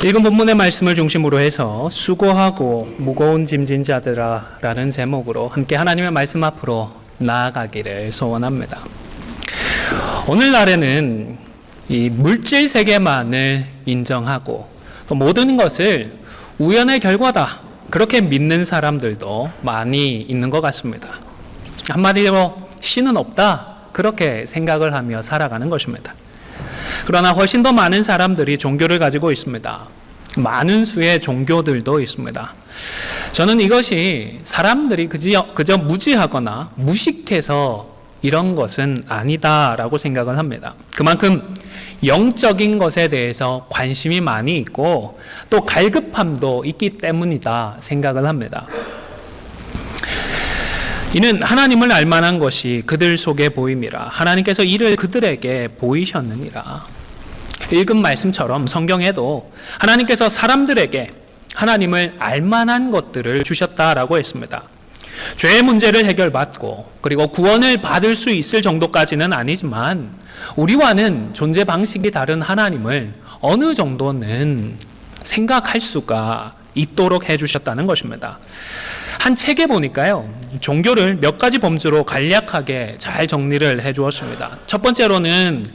읽은 본문의 말씀을 중심으로 해서 수고하고 무거운 짐진 자들아 라는 제목으로 함께 하나님의 말씀 앞으로 나아가기를 소원합니다. 오늘날에는 이 물질 세계만을 인정하고 또 모든 것을 우연의 결과다 그렇게 믿는 사람들도 많이 있는 것 같습니다. 한마디로 신은 없다 그렇게 생각을 하며 살아가는 것입니다. 그러나 훨씬 더 많은 사람들이 종교를 가지고 있습니다. 많은 수의 종교들도 있습니다. 저는 이것이 사람들이 그저 무지하거나 무식해서 이런 것은 아니다라고 생각을 합니다. 그만큼 영적인 것에 대해서 관심이 많이 있고 또 갈급함도 있기 때문이다 생각을 합니다. 이는 하나님을 알만한 것이 그들 속에 보임이라 하나님께서 이를 그들에게 보이셨느니라. 읽은 말씀처럼 성경에도 하나님께서 사람들에게 하나님을 알만한 것들을 주셨다라고 했습니다. 죄의 문제를 해결받고 그리고 구원을 받을 수 있을 정도까지는 아니지만 우리와는 존재 방식이 다른 하나님을 어느 정도는 생각할 수가 있도록 해주셨다는 것입니다. 한 책에 보니까요, 종교를 몇 가지 범주로 간략하게 잘 정리를 해주었습니다. 첫 번째로는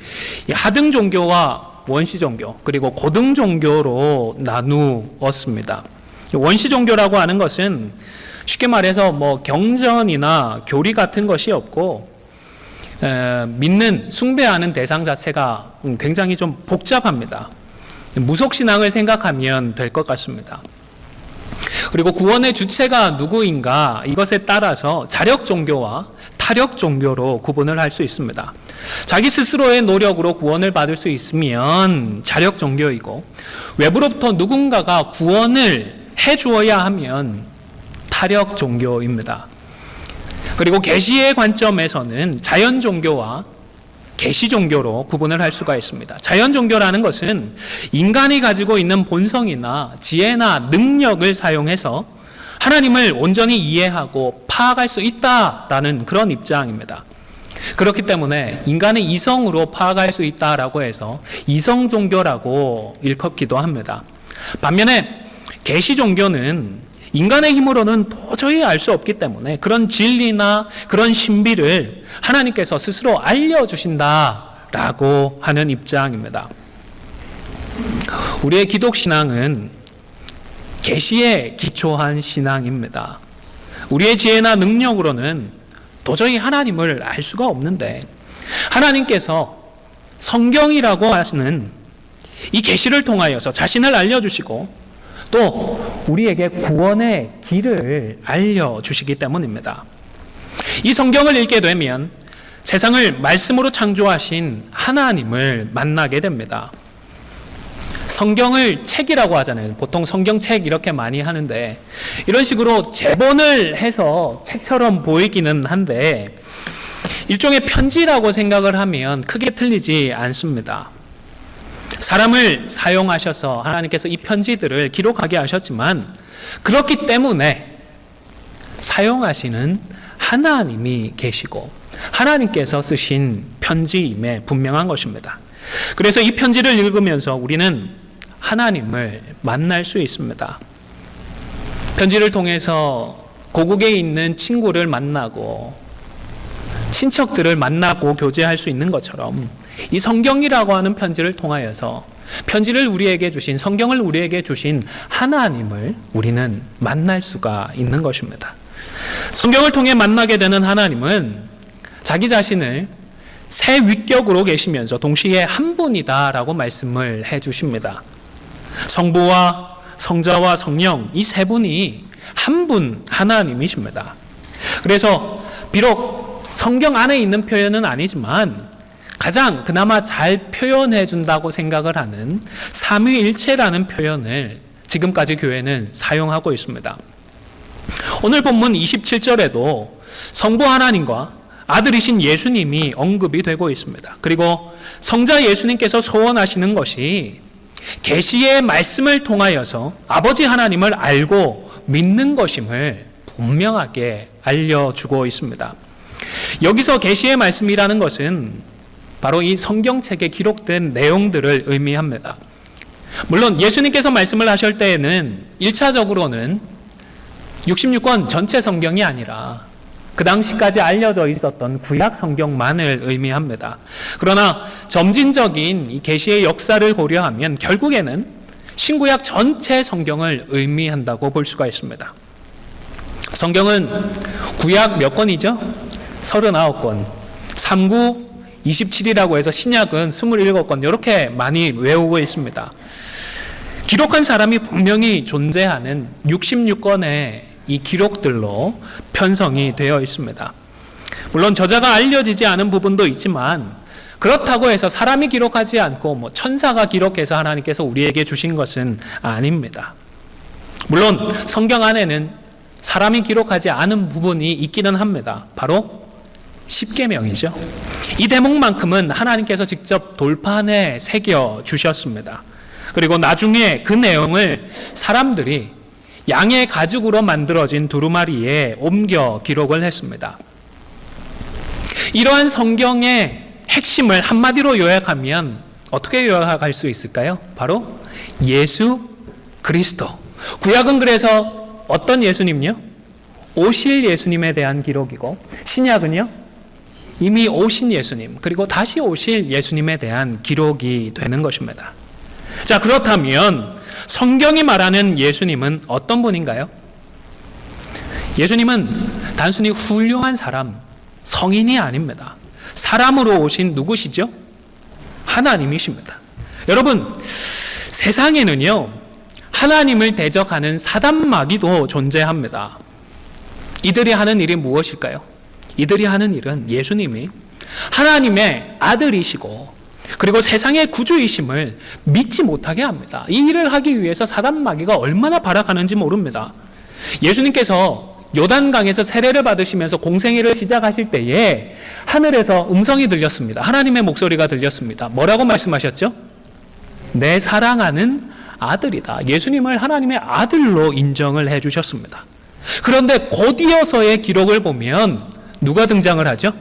하등 종교와 원시 종교 그리고 고등 종교로 나누었습니다. 원시 종교라고 하는 것은 쉽게 말해서 경전이나 교리 같은 것이 없고 믿는 숭배하는 대상 자체가 굉장히 좀 복잡합니다. 무속신앙을 생각하면 될 것 같습니다. 그리고 구원의 주체가 누구인가 이것에 따라서 자력 종교와 타력 종교로 구분을 할 수 있습니다. 자기 스스로의 노력으로 구원을 받을 수 있으면 자력 종교이고 외부로부터 누군가가 구원을 해주어야 하면 타력 종교입니다. 그리고 계시의 관점에서는 자연 종교와 계시 종교로 구분을 할 수가 있습니다. 자연 종교라는 것은 인간이 가지고 있는 본성이나 지혜나 능력을 사용해서 하나님을 온전히 이해하고 파악할 수 있다라는 그런 입장입니다. 그렇기 때문에 인간의 이성으로 파악할 수 있다라고 해서 이성 종교라고 일컫기도 합니다. 반면에 계시 종교는 인간의 힘으로는 도저히 알 수 없기 때문에 그런 진리나 그런 신비를 하나님께서 스스로 알려주신다라고 하는 입장입니다. 우리의 기독신앙은 계시에 기초한 신앙입니다. 우리의 지혜나 능력으로는 도저히 하나님을 알 수가 없는데 하나님께서 성경이라고 하시는 이 계시를 통하여서 자신을 알려주시고 또 우리에게 구원의 길을 알려주시기 때문입니다. 이 성경을 읽게 되면 세상을 말씀으로 창조하신 하나님을 만나게 됩니다. 성경을 책이라고 하잖아요. 보통 성경책 이렇게 많이 하는데 이런 식으로 제본을 해서 책처럼 보이기는 한데 일종의 편지라고 생각을 하면 크게 틀리지 않습니다. 사람을 사용하셔서 하나님께서 이 편지들을 기록하게 하셨지만 그렇기 때문에 사용하시는 하나님이 계시고 하나님께서 쓰신 편지임에 분명한 것입니다. 그래서 이 편지를 읽으면서 우리는 하나님을 만날 수 있습니다. 편지를 통해서 고국에 있는 친구를 만나고 친척들을 만나고 교제할 수 있는 것처럼 이 성경이라고 하는 편지를 통하여서 편지를 우리에게 주신 성경을 우리에게 주신 하나님을 우리는 만날 수가 있는 것입니다. 성경을 통해 만나게 되는 하나님은 자기 자신을 새 위격으로 계시면서 동시에 한 분이다라고 말씀을 해주십니다. 성부와 성자와 성령 이 세 분이 한 분 하나님이십니다. 그래서 비록 성경 안에 있는 표현은 아니지만 가장 그나마 잘 표현해 준다고 생각을 하는 삼위일체라는 표현을 지금까지 교회는 사용하고 있습니다. 오늘 본문 27절에도 성부 하나님과 아들이신 예수님이 언급이 되고 있습니다. 그리고 성자 예수님께서 소원하시는 것이 계시의 말씀을 통하여서 아버지 하나님을 알고 믿는 것임을 분명하게 알려주고 있습니다. 여기서 계시의 말씀이라는 것은 바로 이 성경책에 기록된 내용들을 의미합니다. 물론 예수님께서 말씀을 하실 때에는 1차적으로는 66권 전체 성경이 아니라 그 당시까지 알려져 있었던 구약 성경만을 의미합니다. 그러나 점진적인 이 계시의 역사를 고려하면 결국에는 신구약 전체 성경을 의미한다고 볼 수가 있습니다. 성경은 구약 몇 권이죠? 39권. 39, 27이라고 해서 신약은 27권 이렇게 많이 외우고 있습니다. 기록한 사람이 분명히 존재하는 66권의 이 기록들로 편성이 되어 있습니다. 물론 저자가 알려지지 않은 부분도 있지만 그렇다고 해서 사람이 기록하지 않고 천사가 기록해서 하나님께서 우리에게 주신 것은 아닙니다. 물론 성경 안에는 사람이 기록하지 않은 부분이 있기는 합니다. 바로 십계명이죠. 이 대목만큼은 하나님께서 직접 돌판에 새겨 주셨습니다. 그리고 나중에 그 내용을 사람들이 양의 가죽으로 만들어진 두루마리에 옮겨 기록을 했습니다. 이러한 성경의 핵심을 한마디로 요약하면 어떻게 요약할 수 있을까요? 바로 예수 그리스도. 구약은 그래서 어떤 예수님요? 오실 예수님에 대한 기록이고, 신약은요? 이미 오신 예수님, 그리고 다시 오실 예수님에 대한 기록이 되는 것입니다. 자, 그렇다면 성경이 말하는 예수님은 어떤 분인가요? 예수님은 단순히 훌륭한 사람, 성인이 아닙니다. 사람으로 오신 누구시죠? 하나님이십니다. 여러분, 세상에는요, 하나님을 대적하는 사단 마귀도 존재합니다. 이들이 하는 일이 무엇일까요? 이들이 하는 일은 예수님이 하나님의 아들이시고 그리고 세상의 구주이심을 믿지 못하게 합니다. 이 일을 하기 위해서 사단 마귀가 얼마나 발악하는지 모릅니다. 예수님께서 요단강에서 세례를 받으시면서 공생애를 시작하실 때에 하늘에서 음성이 들렸습니다. 하나님의 목소리가 들렸습니다. 뭐라고 말씀하셨죠? 내 사랑하는 아들이다. 예수님을 하나님의 아들로 인정을 해주셨습니다. 그런데 곧 이어서의 기록을 보면 누가 등장을 하죠?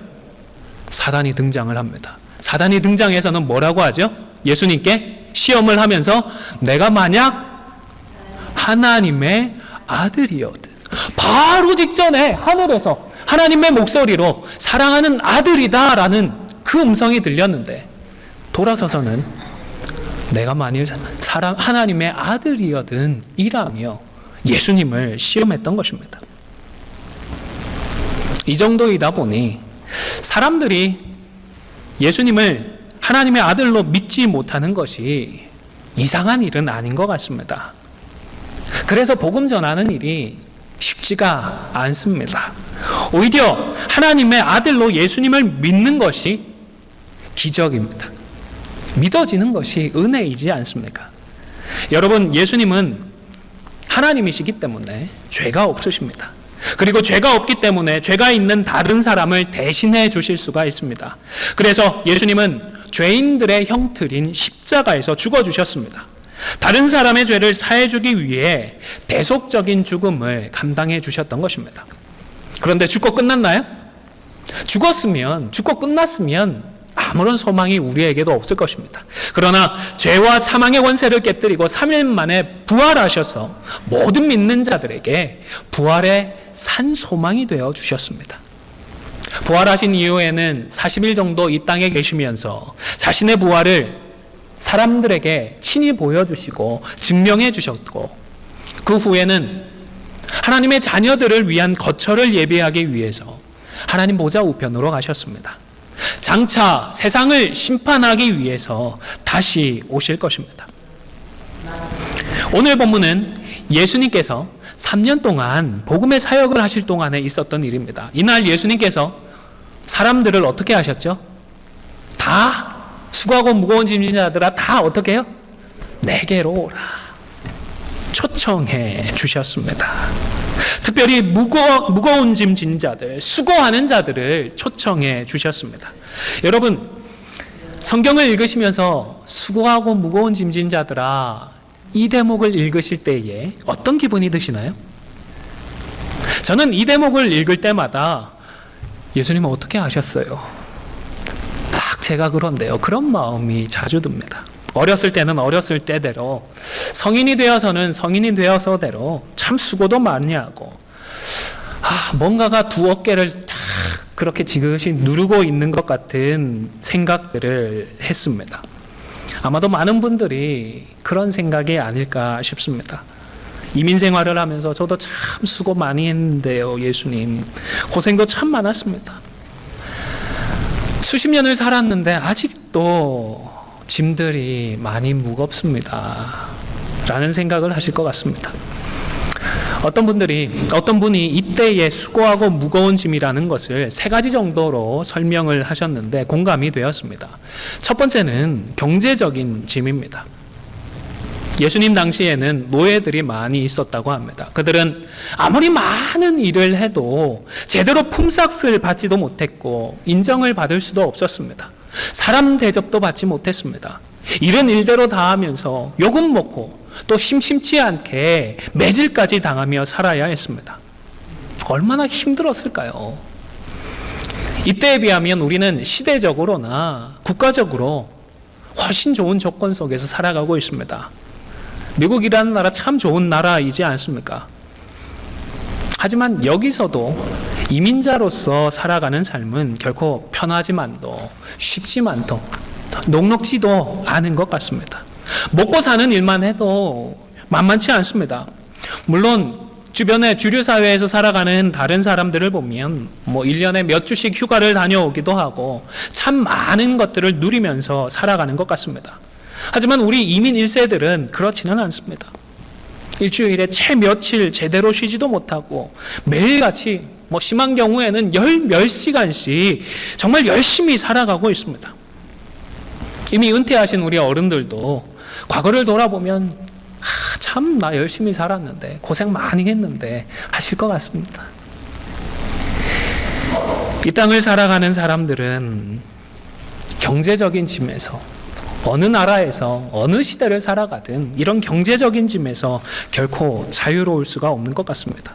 사단이 등장을 합니다. 사단이 등장해서는 뭐라고 하죠? 예수님께 시험을 하면서 내가 만약 하나님의 아들이거든. 바로 직전에 하늘에서 하나님의 목소리로 사랑하는 아들이다라는 그 음성이 들렸는데 돌아서서는 내가 만일 하나님의 아들이거든 이라며 예수님을 시험했던 것입니다. 이 정도이다 보니 사람들이 예수님을 하나님의 아들로 믿지 못하는 것이 이상한 일은 아닌 것 같습니다. 그래서 복음 전하는 일이 쉽지가 않습니다. 오히려 하나님의 아들로 예수님을 믿는 것이 기적입니다. 믿어지는 것이 은혜이지 않습니까? 여러분, 예수님은 하나님이시기 때문에 죄가 없으십니다. 그리고 죄가 없기 때문에 죄가 있는 다른 사람을 대신해 주실 수가 있습니다. 그래서 예수님은 죄인들의 형틀인 십자가에서 죽어주셨습니다. 다른 사람의 죄를 사해주기 위해 대속적인 죽음을 감당해 주셨던 것입니다. 그런데 죽고 끝났나요? 죽고 끝났으면 아무런 소망이 우리에게도 없을 것입니다. 그러나 죄와 사망의 권세를 깨뜨리고 3일 만에 부활하셔서 모든 믿는 자들에게 부활의 산 소망이 되어 주셨습니다. 부활하신 이후에는 40일 정도 이 땅에 계시면서 자신의 부활을 사람들에게 친히 보여주시고 증명해 주셨고, 그 후에는 하나님의 자녀들을 위한 거처를 예비하기 위해서 하나님 보좌 우편으로 가셨습니다. 장차 세상을 심판하기 위해서 다시 오실 것입니다. 오늘 본문은 예수님께서 3년 동안 복음의 사역을 하실 동안에 있었던 일입니다. 이날 예수님께서 사람들을 어떻게 하셨죠? 다 수고하고 무거운 짐진 자들아 다 어떻게 해요? 내게로 오라 초청해 주셨습니다. 특별히 무거운 짐진 자들, 수고하는 자들을 초청해 주셨습니다. 여러분, 성경을 읽으시면서 수고하고 무거운 짐진 자들아 이 대목을 읽으실 때에 어떤 기분이 드시나요? 저는 이 대목을 읽을 때마다 예수님은 어떻게 하셨어요? 딱 제가 그런데요. 그런 마음이 자주 듭니다. 어렸을 때는 어렸을 때대로, 성인이 되어서는 성인이 되어서대로 참 수고도 많이 하고, 뭔가가 두 어깨를 딱 그렇게 지그시 누르고 있는 것 같은 생각들을 했습니다. 아마도 많은 분들이 그런 생각이 아닐까 싶습니다. 이민 생활을 하면서 저도 참 수고 많이 했는데요, 예수님. 고생도 참 많았습니다. 수십 년을 살았는데 아직도 짐들이 많이 무겁습니다. 라는 생각을 하실 것 같습니다. 어떤 분이 이때의 수고하고 무거운 짐이라는 것을 세 가지 정도로 설명을 하셨는데 공감이 되었습니다. 첫 번째는 경제적인 짐입니다. 예수님 당시에는 노예들이 많이 있었다고 합니다. 그들은 아무리 많은 일을 해도 제대로 품삯을 받지도 못했고 인정을 받을 수도 없었습니다. 사람 대접도 받지 못했습니다. 일은 일대로 다 하면서 욕은 먹고 또 심심치 않게 매질까지 당하며 살아야 했습니다. 얼마나 힘들었을까요? 이때에 비하면 우리는 시대적으로나 국가적으로 훨씬 좋은 조건 속에서 살아가고 있습니다. 미국이라는 나라 참 좋은 나라이지 않습니까? 하지만 여기서도 이민자로서 살아가는 삶은 결코 편하지만도 쉽지만도 녹록지도 않은 것 같습니다. 먹고 사는 일만 해도 만만치 않습니다. 물론 주변에 주류 사회에서 살아가는 다른 사람들을 보면 1년에 몇 주씩 휴가를 다녀오기도 하고 참 많은 것들을 누리면서 살아가는 것 같습니다. 하지만 우리 이민 1세들은 그렇지는 않습니다. 일주일에 채 며칠 제대로 쉬지도 못하고 매일같이 심한 경우에는 몇 시간씩 정말 열심히 살아가고 있습니다. 이미 은퇴하신 우리 어른들도 과거를 돌아보면 참 나 열심히 살았는데 고생 많이 했는데 하실 것 같습니다. 이 땅을 살아가는 사람들은 경제적인 짐에서 어느 나라에서 어느 시대를 살아가든 이런 경제적인 짐에서 결코 자유로울 수가 없는 것 같습니다.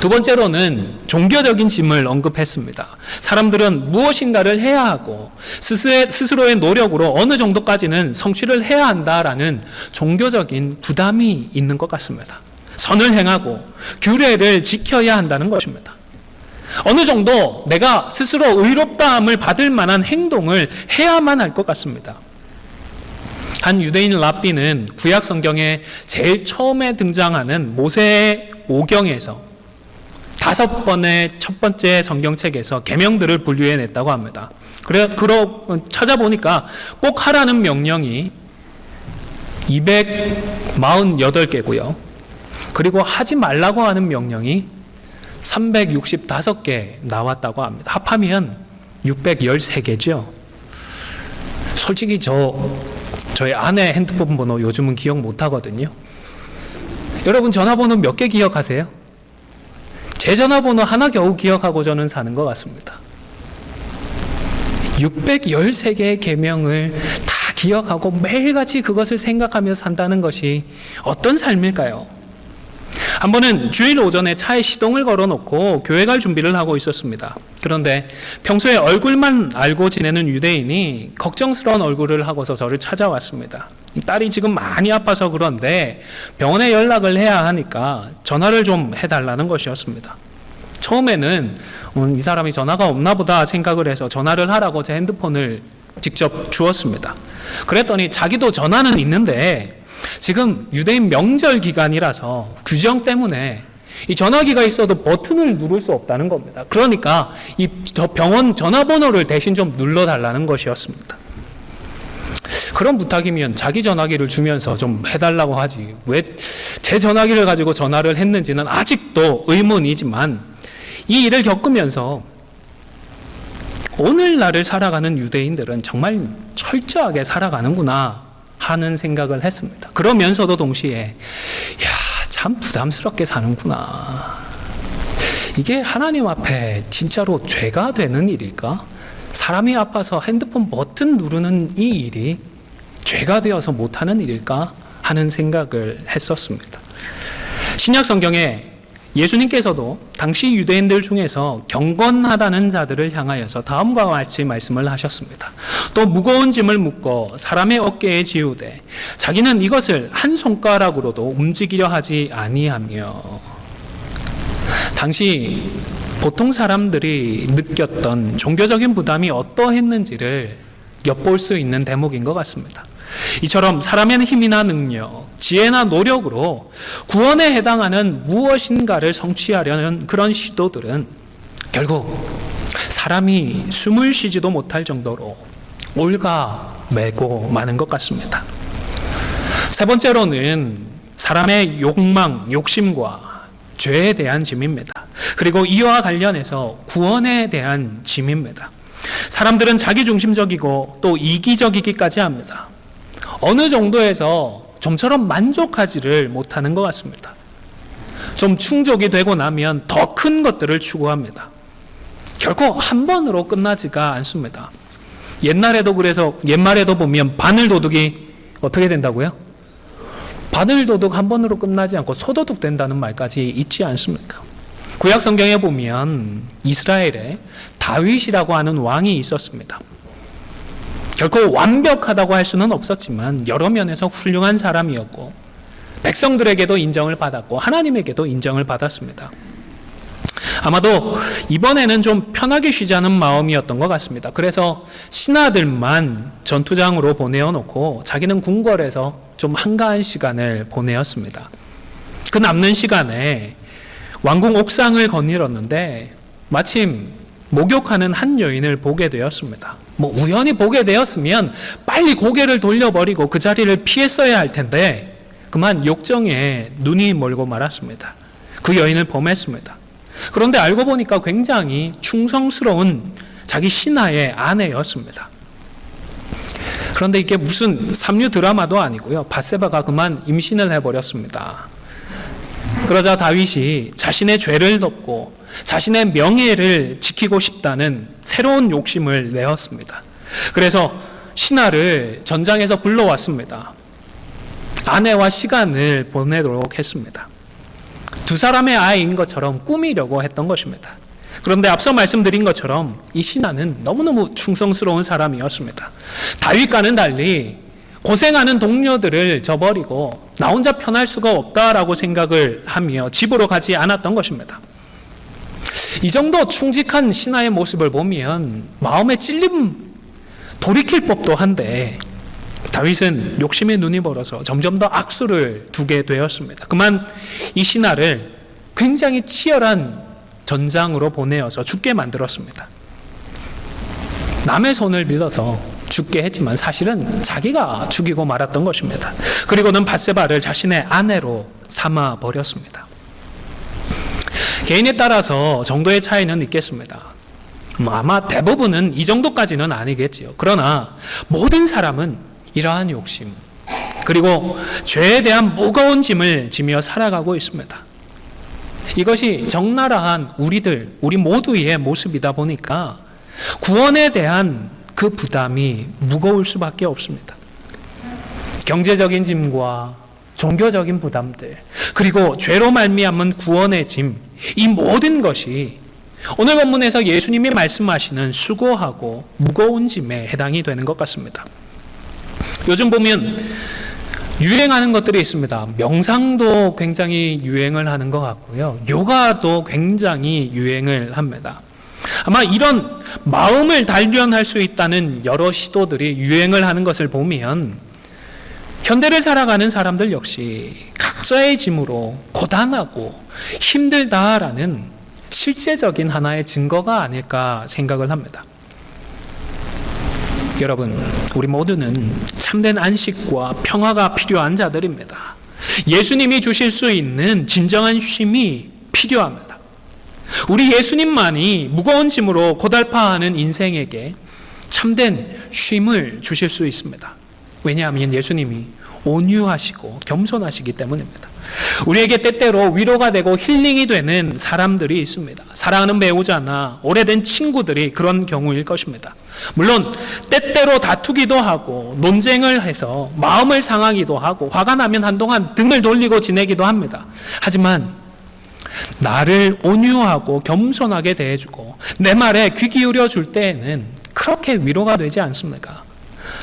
두 번째로는 종교적인 짐을 언급했습니다. 사람들은 무엇인가를 해야 하고 스스로의 노력으로 어느 정도까지는 성취를 해야 한다라는 종교적인 부담이 있는 것 같습니다. 선을 행하고 규례를 지켜야 한다는 것입니다. 어느 정도 내가 스스로 의롭다함을 받을 만한 행동을 해야만 할 것 같습니다. 한 유대인 랍비는 구약 성경에 제일 처음에 등장하는 모세의 오경에서 5번의 첫 번째 성경책에서 계명들을 분류해냈다고 합니다. 찾아보니까 꼭 하라는 명령이 248개고요. 그리고 하지 말라고 하는 명령이 365개 나왔다고 합니다. 합하면 613개죠. 솔직히 저희 아내 핸드폰 번호 요즘은 기억 못하거든요. 여러분 전화번호 몇 개 기억하세요? 제 전화번호 하나 겨우 기억하고 저는 사는 것 같습니다. 613개의 계명을 다 기억하고 매일같이 그것을 생각하며 산다는 것이 어떤 삶일까요? 한 번은 주일 오전에 차에 시동을 걸어놓고 교회 갈 준비를 하고 있었습니다. 그런데 평소에 얼굴만 알고 지내는 유대인이 걱정스러운 얼굴을 하고서 저를 찾아왔습니다. 딸이 지금 많이 아파서 그런데 병원에 연락을 해야 하니까 전화를 좀 해달라는 것이었습니다. 처음에는 이 사람이 전화가 없나 보다 생각을 해서 전화를 하라고 제 핸드폰을 직접 주었습니다. 그랬더니 자기도 전화는 있는데 지금 유대인 명절 기간이라서 규정 때문에 이 전화기가 있어도 버튼을 누를 수 없다는 겁니다. 그러니까 이 병원 전화번호를 대신 좀 눌러달라는 것이었습니다. 그런 부탁이면 자기 전화기를 주면서 좀 해달라고 하지 왜 제 전화기를 가지고 전화를 했는지는 아직도 의문이지만 이 일을 겪으면서 오늘날을 살아가는 유대인들은 정말 철저하게 살아가는구나 하는 생각을 했습니다. 그러면서도 동시에 참 부담스럽게 사는구나. 이게 하나님 앞에 진짜로 죄가 되는 일일까? 사람이 아파서 핸드폰 버튼 누르는 이 일이 죄가 되어서 못하는 일일까? 하는 생각을 했었습니다. 신약 성경에 예수님께서도 당시 유대인들 중에서 경건하다는 자들을 향하여서 다음과 같이 말씀을 하셨습니다. 또 무거운 짐을 묶어 사람의 어깨에 지우되 자기는 이것을 한 손가락으로도 움직이려 하지 아니하며. 당시 보통 사람들이 느꼈던 종교적인 부담이 어떠했는지를 엿볼 수 있는 대목인 것 같습니다. 이처럼 사람의 힘이나 능력, 지혜나 노력으로 구원에 해당하는 무엇인가를 성취하려는 그런 시도들은 결국 사람이 숨을 쉬지도 못할 정도로 올가매고 마는 것 같습니다. 세 번째로는 사람의 욕망, 욕심과 죄에 대한 짐입니다. 그리고 이와 관련해서 구원에 대한 짐입니다. 사람들은 자기중심적이고 또 이기적이기까지 합니다. 어느 정도에서 좀처럼 만족하지를 못하는 것 같습니다. 좀 충족이 되고 나면 더 큰 것들을 추구합니다. 결코 한 번으로 끝나지가 않습니다. 옛말에도 보면 바늘도둑이 어떻게 된다고요? 바늘도둑 한 번으로 끝나지 않고 소도둑 된다는 말까지 있지 않습니까? 구약 성경에 보면 이스라엘에 다윗이라고 하는 왕이 있었습니다. 결코 완벽하다고 할 수는 없었지만 여러 면에서 훌륭한 사람이었고 백성들에게도 인정을 받았고 하나님에게도 인정을 받았습니다. 아마도 이번에는 좀 편하게 쉬자는 마음이었던 것 같습니다. 그래서 신하들만 전투장으로 보내어놓고 자기는 궁궐에서 좀 한가한 시간을 보내었습니다. 그 남는 시간에 왕궁 옥상을 거닐었는데 마침 목욕하는 한 여인을 보게 되었습니다. 우연히 보게 되었으면 빨리 고개를 돌려버리고 그 자리를 피했어야 할 텐데 그만 욕정에 눈이 멀고 말았습니다. 그 여인을 범했습니다. 그런데 알고 보니까 굉장히 충성스러운 자기 신하의 아내였습니다. 그런데 이게 무슨 삼류 드라마도 아니고요. 밧세바가 그만 임신을 해버렸습니다. 그러자 다윗이 자신의 죄를 덮고 자신의 명예를 지키고 싶다는 새로운 욕심을 내었습니다. 그래서 신하를 전장에서 불러왔습니다. 아내와 시간을 보내도록 했습니다. 두 사람의 아이인 것처럼 꾸미려고 했던 것입니다. 그런데 앞서 말씀드린 것처럼 이 신하는 너무너무 충성스러운 사람이었습니다. 다윗과는 달리 고생하는 동료들을 저버리고 나 혼자 편할 수가 없다라고 생각을 하며 집으로 가지 않았던 것입니다. 이 정도 충직한 신하의 모습을 보면 마음에 돌이킬 법도 한데 다윗은 욕심에 눈이 멀어서 점점 더 악수를 두게 되었습니다. 그만 이 신하를 굉장히 치열한 전장으로 보내어서 죽게 만들었습니다. 남의 손을 빌어서 죽게 했지만 사실은 자기가 죽이고 말았던 것입니다. 그리고는 밧세바를 자신의 아내로 삼아 버렸습니다. 개인에 따라서 정도의 차이는 있겠습니다. 아마 대부분은 이 정도까지는 아니겠지요. 그러나 모든 사람은 이러한 욕심 그리고 죄에 대한 무거운 짐을 지며 살아가고 있습니다. 이것이 적나라한 우리 모두의 모습이다 보니까 구원에 대한 그 부담이 무거울 수밖에 없습니다. 경제적인 짐과 종교적인 부담들 그리고 죄로 말미암은 구원의 짐, 이 모든 것이 오늘 본문에서 예수님이 말씀하시는 수고하고 무거운 짐에 해당이 되는 것 같습니다. 요즘 보면 유행하는 것들이 있습니다. 명상도 굉장히 유행을 하는 것 같고요. 요가도 굉장히 유행을 합니다. 아마 이런 마음을 단련할 수 있다는 여러 시도들이 유행을 하는 것을 보면 현대를 살아가는 사람들 역시 각자의 짐으로 고단하고 힘들다라는 실제적인 하나의 증거가 아닐까 생각을 합니다. 여러분, 우리 모두는 참된 안식과 평화가 필요한 자들입니다. 예수님이 주실 수 있는 진정한 쉼이 필요합니다. 우리 예수님만이 무거운 짐으로 고달파하는 인생에게 참된 쉼을 주실 수 있습니다. 왜냐하면 예수님이 온유하시고 겸손하시기 때문입니다. 우리에게 때때로 위로가 되고 힐링이 되는 사람들이 있습니다. 사랑하는 배우자나 오래된 친구들이 그런 경우일 것입니다. 물론 때때로 다투기도 하고 논쟁을 해서 마음을 상하기도 하고 화가 나면 한동안 등을 돌리고 지내기도 합니다. 하지만 나를 온유하고 겸손하게 대해주고 내 말에 귀 기울여 줄 때에는 그렇게 위로가 되지 않습니까?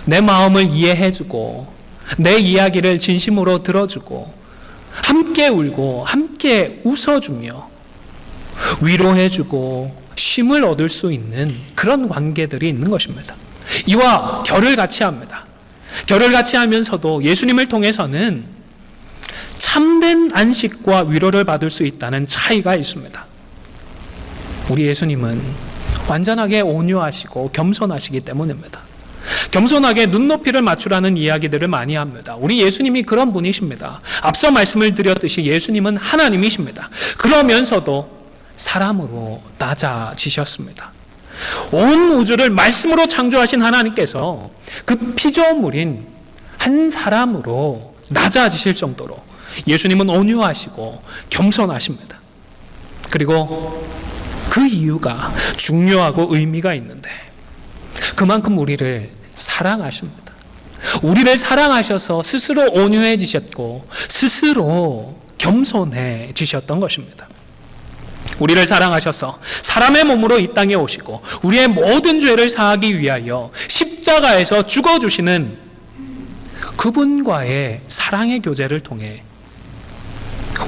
내 마음을 이해해주고 내 이야기를 진심으로 들어주고 함께 울고 함께 웃어주며 위로해주고 쉼을 얻을 수 있는 그런 관계들이 있는 것입니다. 이와 결을 같이 합니다. 결을 같이 하면서도 예수님을 통해서는 참된 안식과 위로를 받을 수 있다는 차이가 있습니다. 우리 예수님은 완전하게 온유하시고 겸손하시기 때문입니다. 겸손하게 눈높이를 맞추라는 이야기들을 많이 합니다. 우리 예수님이 그런 분이십니다. 앞서 말씀을 드렸듯이 예수님은 하나님이십니다. 그러면서도 사람으로 낮아지셨습니다. 온 우주를 말씀으로 창조하신 하나님께서 그 피조물인 한 사람으로 낮아지실 정도로 예수님은 온유하시고 겸손하십니다. 그리고 그 이유가 중요하고 의미가 있는데 그만큼 우리를 사랑하십니다. 우리를 사랑하셔서 스스로 온유해지셨고 스스로 겸손해지셨던 것입니다. 우리를 사랑하셔서 사람의 몸으로 이 땅에 오시고 우리의 모든 죄를 사하기 위하여 십자가에서 죽어주시는 그분과의 사랑의 교제를 통해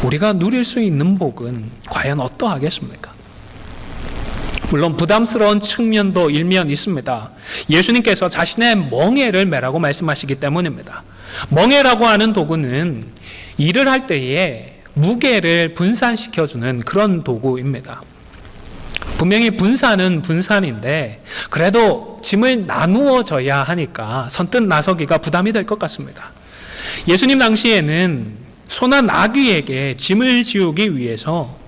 우리가 누릴 수 있는 복은 과연 어떠하겠습니까? 물론 부담스러운 측면도 일면 있습니다. 예수님께서 자신의 멍에를 매라고 말씀하시기 때문입니다. 멍에라고 하는 도구는 일을 할 때에 무게를 분산시켜주는 그런 도구입니다. 분명히 분산은 분산인데 그래도 짐을 나누어 져야 하니까 선뜻 나서기가 부담이 될 것 같습니다. 예수님 당시에는 소나 나귀에게 짐을 지우기 위해서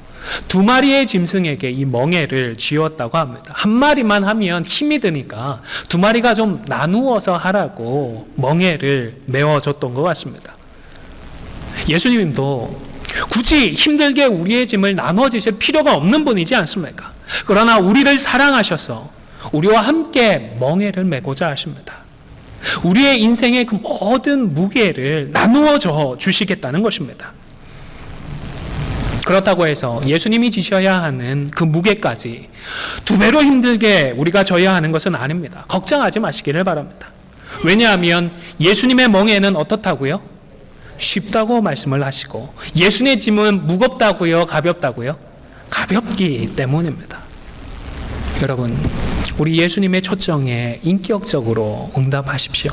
2마리의 짐승에게 이 멍에를 쥐었다고 합니다. 한 마리만 하면 힘이 드니까 2마리가 좀 나누어서 하라고 멍에를 메워줬던 것 같습니다. 예수님도 굳이 힘들게 우리의 짐을 나눠지실 필요가 없는 분이지 않습니까? 그러나 우리를 사랑하셔서 우리와 함께 멍에를 메고자 하십니다. 우리의 인생의 그 모든 무게를 나누어 줘 주시겠다는 것입니다. 그렇다고 해서 예수님이 지셔야 하는 그 무게까지 2배로 힘들게 우리가 져야 하는 것은 아닙니다. 걱정하지 마시기를 바랍니다. 왜냐하면 예수님의 멍에는 어떻다고요? 쉽다고 말씀을 하시고 예수님의 짐은 무겁다고요? 가볍다고요? 가볍기 때문입니다. 여러분, 우리 예수님의 초청에 인격적으로 응답하십시오.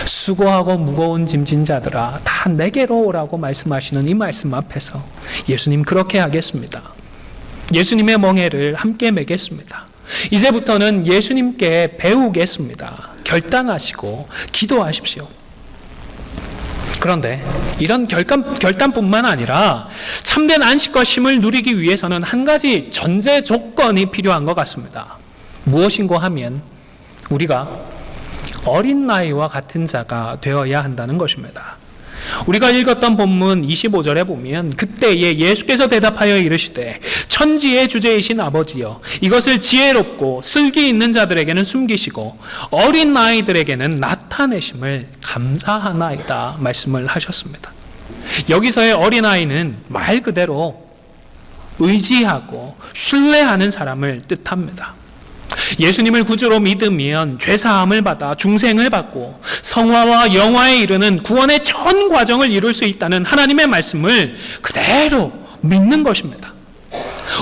수고하고 무거운 짐진 자들아 다 내게로 오라고 말씀하시는 이 말씀 앞에서 예수님 그렇게 하겠습니다. 예수님의 멍에를 함께 메겠습니다. 이제부터는 예수님께 배우겠습니다. 결단하시고 기도하십시오. 그런데 이런 결단뿐만 아니라 참된 안식과 쉼을 누리기 위해서는 한 가지 전제 조건이 필요한 것 같습니다. 무엇인고 하면 우리가 어린 나이와 같은 자가 되어야 한다는 것입니다. 우리가 읽었던 본문 25절에 보면 그때에 예수께서 대답하여 이르시되 천지의 주제이신 아버지여 이것을 지혜롭고 슬기 있는 자들에게는 숨기시고 어린 아이들에게는 나타내심을 감사하나이다 말씀을 하셨습니다. 여기서의 어린아이는 말 그대로 의지하고 신뢰하는 사람을 뜻합니다. 예수님을 구주로 믿으면 죄사함을 받아 중생을 받고 성화와 영화에 이르는 구원의 전 과정을 이룰 수 있다는 하나님의 말씀을 그대로 믿는 것입니다.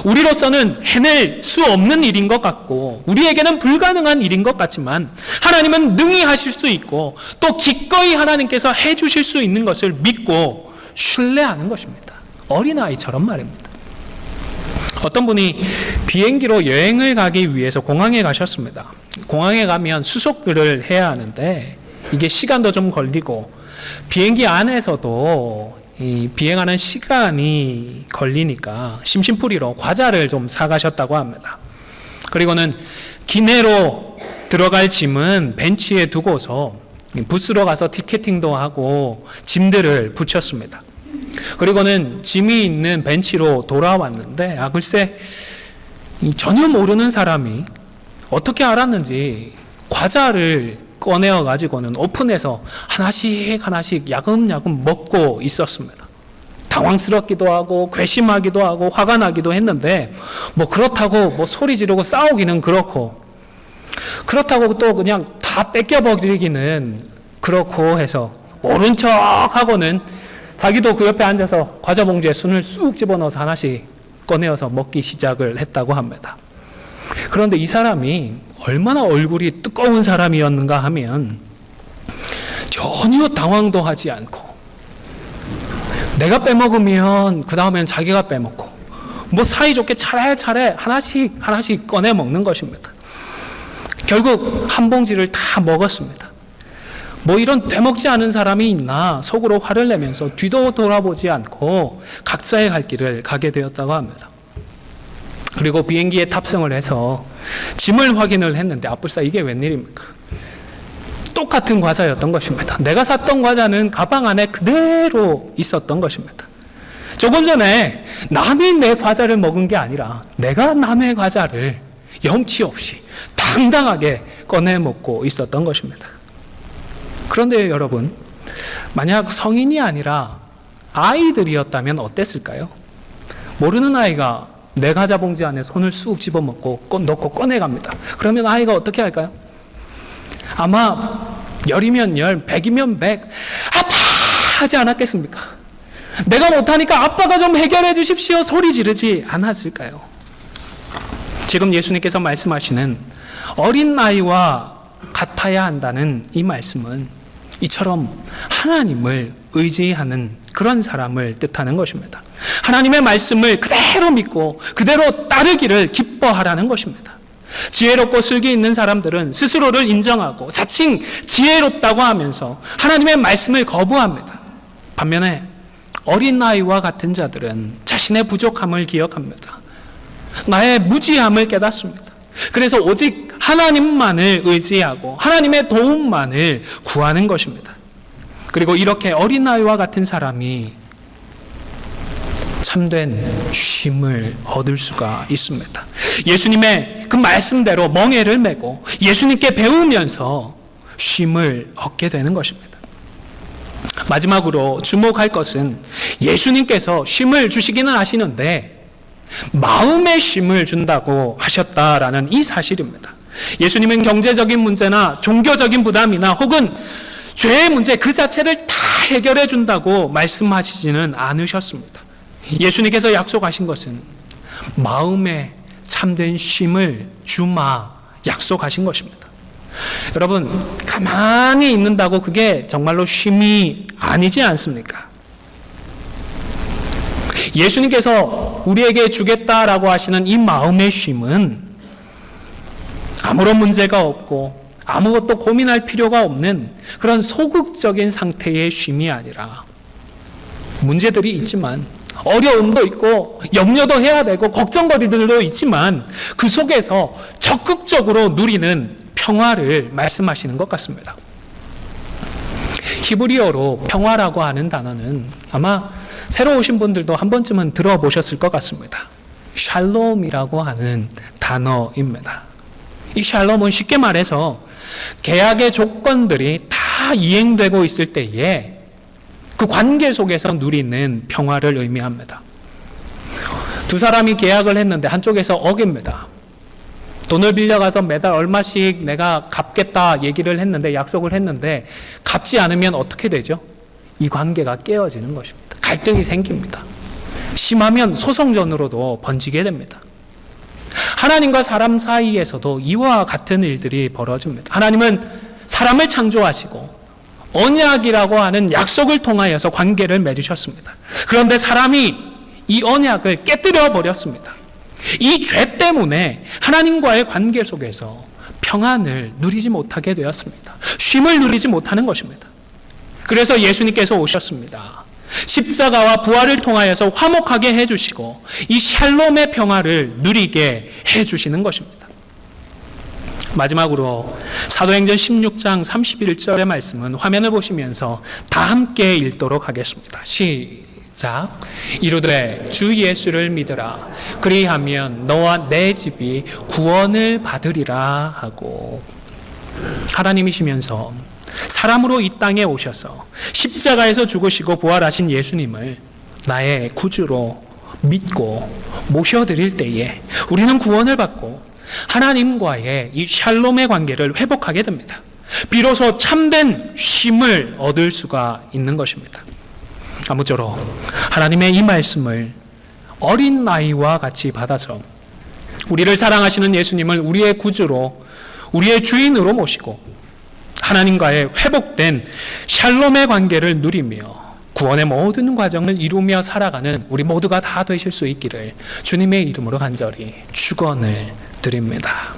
우리로서는 해낼 수 없는 일인 것 같고 우리에게는 불가능한 일인 것 같지만 하나님은 능히 하실 수 있고 또 기꺼이 하나님께서 해주실 수 있는 것을 믿고 신뢰하는 것입니다. 어린아이처럼 말입니다. 어떤 분이 비행기로 여행을 가기 위해서 공항에 가셨습니다. 공항에 가면 수속을 해야 하는데 이게 시간도 좀 걸리고 비행기 안에서도 이 비행하는 시간이 걸리니까 심심풀이로 과자를 좀 사가셨다고 합니다. 그리고는 기내로 들어갈 짐은 벤치에 두고서 부스로 가서 티켓팅도 하고 짐들을 붙였습니다. 그리고는 짐이 있는 벤치로 돌아왔는데 글쎄 전혀 모르는 사람이 어떻게 알았는지 과자를 꺼내어 가지고는 오픈해서 하나씩 야금야금 먹고 있었습니다. 당황스럽기도 하고 괘씸하기도 하고 화가 나기도 했는데 뭐 그렇다고 뭐 소리 지르고 싸우기는 그렇다고 또 그냥 다 뺏겨버리기는 그렇고 해서 모른 척하고는 자기도 그 옆에 앉아서 과자 봉지에 손을 쑥 집어넣어서 하나씩 꺼내어서 먹기 시작을 했다고 합니다. 그런데 이 사람이 얼마나 얼굴이 뜨거운 사람이었는가 하면 전혀 당황도 하지 않고 내가 빼먹으면 그 다음엔 자기가 빼먹고 뭐 사이좋게 차례차례 하나씩 꺼내 먹는 것입니다. 결국 한 봉지를 다 먹었습니다. 뭐 이런 되먹지 않은 사람이 있나 속으로 화를 내면서 뒤도 돌아보지 않고 각자의 갈 길을 가게 되었다고 합니다. 그리고 비행기에 탑승을 해서 짐을 확인을 했는데 아뿔싸 이게 웬일입니까? 똑같은 과자였던 것입니다. 내가 샀던 과자는 가방 안에 그대로 있었던 것입니다. 조금 전에 남이 내 과자를 먹은 게 아니라 내가 남의 과자를 염치 없이 당당하게 꺼내 먹고 있었던 것입니다. 그런데 여러분, 만약 성인이 아니라 아이들이었다면 어땠을까요? 모르는 아이가 내 과자 봉지 안에 손을 쑥 집어먹고 넣고 꺼내갑니다. 그러면 아이가 어떻게 할까요? 아마 열이면 열, 백이면 백, 아파! 하지 않았겠습니까? 내가 못하니까 아빠가 좀 해결해 주십시오. 소리 지르지 않았을까요? 지금 예수님께서 말씀하시는 어린 아이와 같아야 한다는 이 말씀은 이처럼 하나님을 의지하는 그런 사람을 뜻하는 것입니다. 하나님의 말씀을 그대로 믿고 그대로 따르기를 기뻐하라는 것입니다. 지혜롭고 슬기 있는 사람들은 스스로를 인정하고 자칭 지혜롭다고 하면서 하나님의 말씀을 거부합니다. 반면에 어린아이와 같은 자들은 자신의 부족함을 기억합니다. 나의 무지함을 깨닫습니다. 그래서 오직 하나님만을 의지하고 하나님의 도움만을 구하는 것입니다. 그리고 이렇게 어린아이와 같은 사람이 참된 쉼을 얻을 수가 있습니다. 예수님의 그 말씀대로 멍에를 메고 예수님께 배우면서 쉼을 얻게 되는 것입니다. 마지막으로 주목할 것은 예수님께서 쉼을 주시기는 하시는데 마음의 쉼을 준다고 하셨다라는 이 사실입니다. 예수님은 경제적인 문제나 종교적인 부담이나 혹은 죄의 문제 그 자체를 다 해결해 준다고 말씀하시지는 않으셨습니다. 예수님께서 약속하신 것은 마음의 참된 쉼을 주마 약속하신 것입니다. 여러분, 가만히 있는다고 그게 정말로 쉼이 아니지 않습니까? 예수님께서 우리에게 주겠다라고 하시는 이 마음의 쉼은 아무런 문제가 없고 아무것도 고민할 필요가 없는 그런 소극적인 상태의 쉼이 아니라 문제들이 있지만 어려움도 있고 염려도 해야 되고 걱정거리들도 있지만 그 속에서 적극적으로 누리는 평화를 말씀하시는 것 같습니다. 히브리어로 평화라고 하는 단어는 아마 새로 오신 분들도 한 번쯤은 들어보셨을 것 같습니다. 샬롬이라고 하는 단어입니다. 이 샬롬은 쉽게 말해서 계약의 조건들이 다 이행되고 있을 때에 그 관계 속에서 누리는 평화를 의미합니다. 두 사람이 계약을 했는데 한쪽에서 어깁니다. 돈을 빌려가서 매달 얼마씩 내가 갚겠다 얘기를 했는데 약속을 했는데 갚지 않으면 어떻게 되죠? 이 관계가 깨어지는 것입니다. 갈등이 생깁니다. 심하면 소송전으로도 번지게 됩니다. 하나님과 사람 사이에서도 이와 같은 일들이 벌어집니다. 하나님은 사람을 창조하시고 언약이라고 하는 약속을 통하여서 관계를 맺으셨습니다. 그런데 사람이 이 언약을 깨뜨려 버렸습니다. 이 죄 때문에 하나님과의 관계 속에서 평안을 누리지 못하게 되었습니다. 쉼을 누리지 못하는 것입니다. 그래서 예수님께서 오셨습니다. 십자가와 부활을 통하여서 화목하게 해주시고 이 샬롬의 평화를 누리게 해주시는 것입니다. 마지막으로 사도행전 16장 31절의 말씀은 화면을 보시면서 다 함께 읽도록 하겠습니다. 시작. 이르되 주 예수를 믿으라. 그리하면 너와 내 집이 구원을 받으리라 하고, 하나님이시면서 사람으로 이 땅에 오셔서 십자가에서 죽으시고 부활하신 예수님을 나의 구주로 믿고 모셔드릴 때에 우리는 구원을 받고 하나님과의 이 샬롬의 관계를 회복하게 됩니다. 비로소 참된 쉼을 얻을 수가 있는 것입니다. 아무쪼록 하나님의 이 말씀을 어린 나이와 같이 받아서 우리를 사랑하시는 예수님을 우리의 구주로, 우리의 주인으로 모시고 하나님과의 회복된 샬롬의 관계를 누리며 구원의 모든 과정을 이루며 살아가는 우리 모두가 다 되실 수 있기를 주님의 이름으로 간절히 축원을 드립니다.